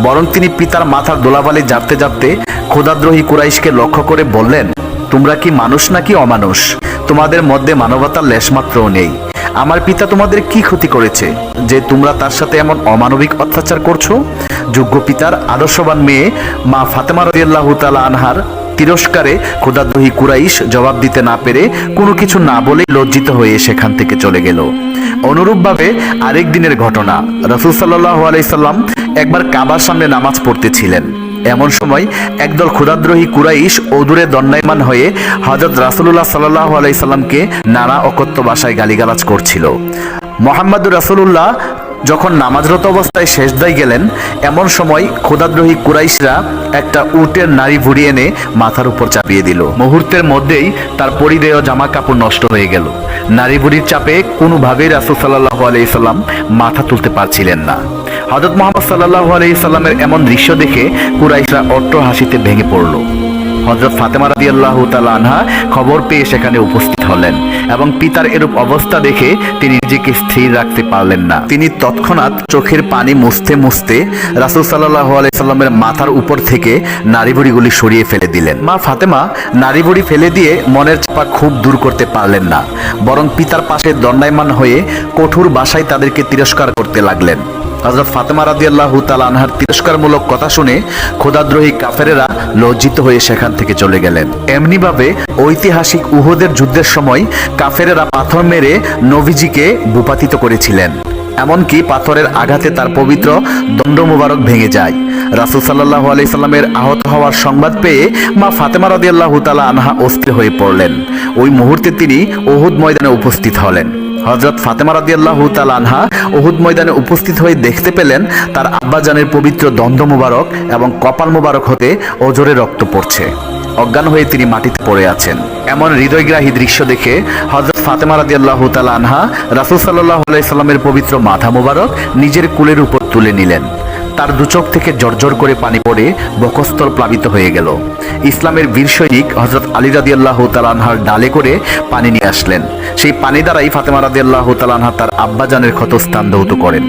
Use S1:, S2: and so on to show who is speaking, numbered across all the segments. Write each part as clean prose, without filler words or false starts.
S1: বরং তিনি পিতার মাথার দোলাবালি জাপতে জাপতে ক্ষুধাদ্রোহী কুরাইশকে লক্ষ্য করে বললেন, তোমরা কি মানুষ নাকি অমানুষ? তোমাদের মধ্যে মানবতার লেশমাত্রও নেই। আমার পিতা তোমাদের কি ক্ষতি করেছে যে তোমরা তার সাথে এমন অমানবিক অত্যাচার করছো? যোগ্য পিতার আদর্শবান মেয়ে মা ফাতেমা রাদিয়াল্লাহু তাআলা আনহার তিরস্কারে ক্ষুধাদ্রোহী কুরাইশ জবাব দিতে না পেরে কোনো কিছু না বলে লজ্জিত হয়ে সেখান থেকে চলে গেল। অনুরূপভাবে আরেক দিনের ঘটনা, রাসূল সাল্লাল্লাহু আলাইহি সাল্লাম একবার কাবার সামনে নামাজ পড়তেছিলেন। এমন সময় একদল ক্ষুধাদ্রোহী কুরাইশ অদূরে দণ্ডায়মান হয়ে হযরত রাসূলুল্লাহ সাল্লাল্লাহু আলাইহি সাল্লামকে নানা অকথ্য ভাষায় গালিগালাজ করছিল। মুহাম্মদুর রাসূলুল্লাহ যখন নামাজরত অবস্থায় সেজদায় গেলেন, এমন সময় ক্ষুধাদ্রোহী কুরাইশরা একটা উটের নাড়ি ভুড়ি এনে মাথার উপর চাপিয়ে দিল। মুহূর্তের মধ্যেই তার পরিধেয় জামা কাপড় নষ্ট হয়ে গেল। নাড়ি ভুড়ির চাপে কোনোভাবেই রাসূল সাল্লাল্লাহু আলাইহি সাল্লাম মাথা তুলতে পারছিলেন না। হযরত মুহাম্মদ সাল্লাল্লাহু আলাইহি সাল্লামের এমন দৃশ্য দেখে কুরাইশরা অট্ট হাসিতে ভেঙে পড়ল। হযরত ফাতেমা রাদিয়াল্লাহু তাআলা আনহা খবর পেয়ে সেখানে উপস্থিত হলেন এবং পিতার এরূপ অবস্থা দেখে তিনি নিজেকে স্থির রাখতে পারলেন না। তিনি তৎক্ষণাৎ চোখের পানি মুছতে মুছতে রাসূল সাল্লাল্লাহু আলাইহি সাল্লামের মাথার উপর থেকে নাড়িভুড়িগুলি সরিয়ে ফেলে দিলেন। মা ফাতেমা নাড়িভুড়ি ফেলে দিয়ে মনের চাপা খুব দূর করতে পারলেন না, বরং পিতার পাশে দণ্ডায়মান হয়ে কঠোর ভাষায় তাদেরকে তিরস্কার করতে লাগলেন। হযরত ফাতেমা রাদিয়াল্লাহু তাআলা আনহার তিরস্কারমূলক কথা শুনে ক্ষুধাদ্রোহী কাফেরেরা লজ্জিত হয়ে সেখান থেকে চলে গেলেন। এমনিভাবে ঐতিহাসিক উহুদের যুদ্ধের সময় কাফেরেরা পাথর মেরে নবীজিকে ভূপাতিত করেছিলেন। এমনকি পাথরের আঘাতে তার পবিত্র দণ্ড মুবারক ভেঙে যায়। রাসূল সাল্লাল্লাহু আলাইহি সাল্লামের আহত হওয়ার সংবাদ পেয়ে মা ফাতেমা রাদিয়াল্লাহু তাআলা আনহা অস্থির হয়ে পড়লেন। ওই মুহূর্তে তিনি উহুদ ময়দানে উপস্থিত হলেন। হযরত ফাতেমা রাদিয়াল্লাহু তাআলা আনহা উহুদ ময়দানে উপস্থিত হয়ে দেখতে পেলেন তার আব্বাজানের পবিত্র দণ্ড মুবারক এবং কপাল মুবারক হতে অঝরে রক্ত পড়ছে। অজ্ঞান হয়ে তিনি মাটিতে পড়ে আছেন। এমন হৃদয়গ্রাহী দৃশ্য দেখে হযরত ফাতেমা রাদিয়াল্লাহু তাআলা আনহা রাসূল সাল্লাল্লাহু আলাইহি সাল্লামের পবিত্র মাথা মুবারক নিজের কোলের উপর তুলে নিলেন। তার দুচোখ থেকে জর্জর করে পানি পড়ে বক্ষস্থল প্লাবিত হয়ে গেল। ইসলামের বীর সৈনিক হযরত আলী রাদিয়াল্লাহু তাআলা আনহার ডালে করে পানি নিয়ে আসলেন। সেই পানি দ্বারাই ফাতেমা রাদিয়াল্লাহু তাআলা আনহা তার আব্বাজানের ক্ষতস্থান ধৌত করেন,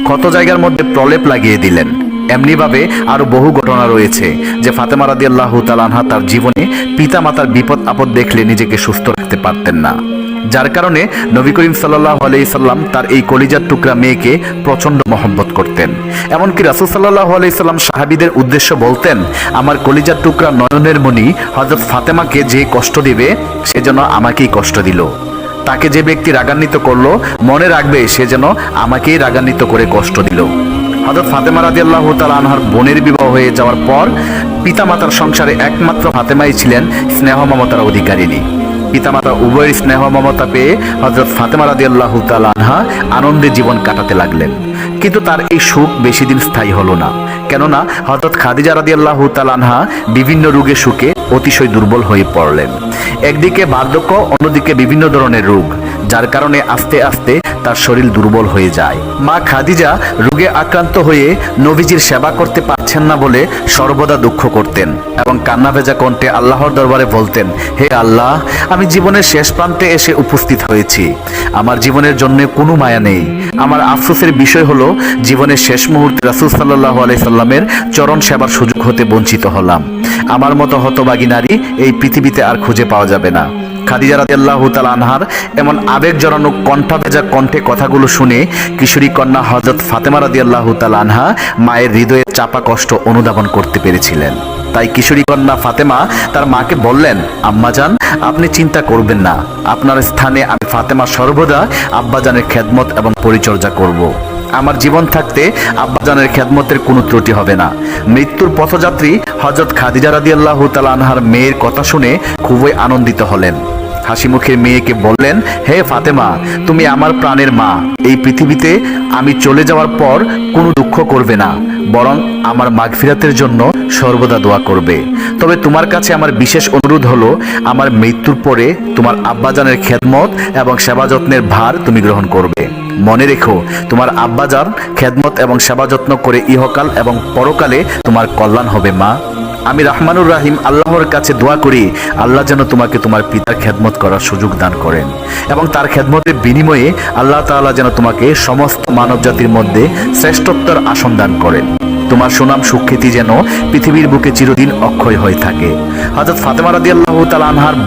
S1: ক্ষত জায়গার মধ্যে প্রলেপ লাগিয়ে দিলেন। এমনিভাবে আরো বহু ঘটনা রয়েছে যে ফাতেমা রাদিয়াল্লাহু তাআলা আনহা তার জীবনে পিতা মাতার বিপদ আপদ দেখলে নিজেকে সুস্থ রাখতে পারতেন না, যার কারণে নবী করিম সাল্লাল্লাহু আলাইহি সাল্লাম তার এই কলিজার টুকরা মেয়েকে প্রচন্ড মহব্বত করতেন। এমনকি রাসূল সাল্লাল্লাহু আলাইহি সাল্লাম সাহাবীদের উদ্দেশ্য বলতেন, আমার কলিজার টুকরা নয়নের মণি হযরত ফাতেমাকে যে কষ্ট দিবে সে যেন আমাকেই কষ্ট দিল, তাকে যে ব্যক্তি রাগান্বিত করলো মনে রাখবে সে যেন আমাকেই রাগান্বিত করে কষ্ট দিল। হযরত ফাতেমা রাদিয়াল্লাহু তাআলা আনহার বোনের বিবাহ হয়ে যাওয়ার পর পিতামাতার সংসারে একমাত্র ফাতেমাই ছিলেন স্নেহ মমতার অধিকারিণী। পিতামাতা উভয়ের স্নেহ মমতা পেয়ে হযরত ফাতেমা রাদিয়াল্লাহু তাআলা আনহা আনন্দে জীবন কাটাতে লাগলেন। কিন্তু তার এই সুখ বেশি দিন স্থায়ী হলো না, কেননা হযরত খাদিজা রাদিয়াল্লাহু তাআলা আনহা বিভিন্ন রোগে শুকে অতিশয় দুর্বল হয়ে পড়লেন। একদিকে বার্ধক্য, অন্যদিকে বিভিন্ন ধরনের রোগ, যার কারণে আস্তে আস্তে তার শরীর দুর্বল হয়ে যায়। মা খাদিজা রোগে আক্রান্ত হয়ে নবীজির সেবা করতে পারছেন না বলে সর্বদা দুঃখ করতেন এবং কান্না ভেজা কণ্ঠে আল্লাহর দরবারে বলতেন, হে আল্লাহ, আমি জীবনের শেষ প্রান্তে এসে উপস্থিত হয়েছি, আমার জীবনের জন্য কোনো মায়া নেই। আমার আফসোসের বিষয় হলো জীবনের শেষ মুহূর্তে রাসূল সাল্লাল্লাহু আলাইহি সাল্লামের চরণ সেবার সুযোগ হতে বঞ্চিত হলাম। আমার মতো হতভাগী নারী এই পৃথিবীতে আর খুঁজে পাওয়া যাবে না। খাদিজা রাদিয়াল্লাহু তাআলা আনহার এমন আবেগ জড়ানো কণ্ঠাভেজা কণ্ঠে কথাগুলো শুনে কিশোরী কন্যা হযরত ফাতেমা রাদিয়াল্লাহু তাআলা আনহা মায়ের হৃদয়ে চাপা কষ্ট অনুধাবন করতে পেরেছিলেন। তাই কিশোরী কন্যা ফাতেমা তার মাকে বললেন, আম্মাজান, আপনি চিন্তা করবেন না, আপনার স্থানে আমি ফাতেমা সর্বদা আব্বাজানের খেদমত এবং পরিচর্যা করব। আমার জীবন থাকতে আব্বাজানের খেদমতের কোনো ত্রুটি হবে না। মৃত্যুর পথযাত্রী হযরত খাদিজা রাদিয়াল্লাহু তাআলা আনহার মেয়ের কথা শুনে খুবই আনন্দিত হলেন। হাসি মুখের মেয়েকে বললেন, হে ফাতেমা, তুমি আমার প্রাণের মা। এই পৃথিবীতে আমি চলে যাওয়ার পর কোনো দুঃখ করবে না, বরং আমার মাগফিরাতের জন্য সর্বদা দোয়া করবে। তবে তোমার কাছে আমার বিশেষ অনুরোধ হলো, আমার মৃত্যুর পরে তোমার আব্বাজানের খেদমত এবং সেবা যত্নের ভার তুমি গ্রহণ করবে। মনে রেখো, তোমার আব্বাজান খেদমত এবং সেবা যত্ন করে ইহকাল এবং পরকালে তোমার কল্যাণ হবে মা। আমি রহমানুর রাহিম আল্লাহর কাছে দোয়া করি, আল্লাহ যেন তোমাকে তোমার পিতার খেদমত করার সুযোগ দান করেন এবং তার খেদমতের বিনিময়ে আল্লাহ তাআলা যেন তোমাকে সমস্ত মানব জাতির মধ্যে শ্রেষ্ঠত্বের আসন দান করেন। তোমার সুনাম সুখ্যাতি যেন পৃথিবীর বুকে চিরদিন অক্ষয় হয়ে থাকে। হযরত ফাতেমা রাদিয়াল্লাহু তাআলা আনহার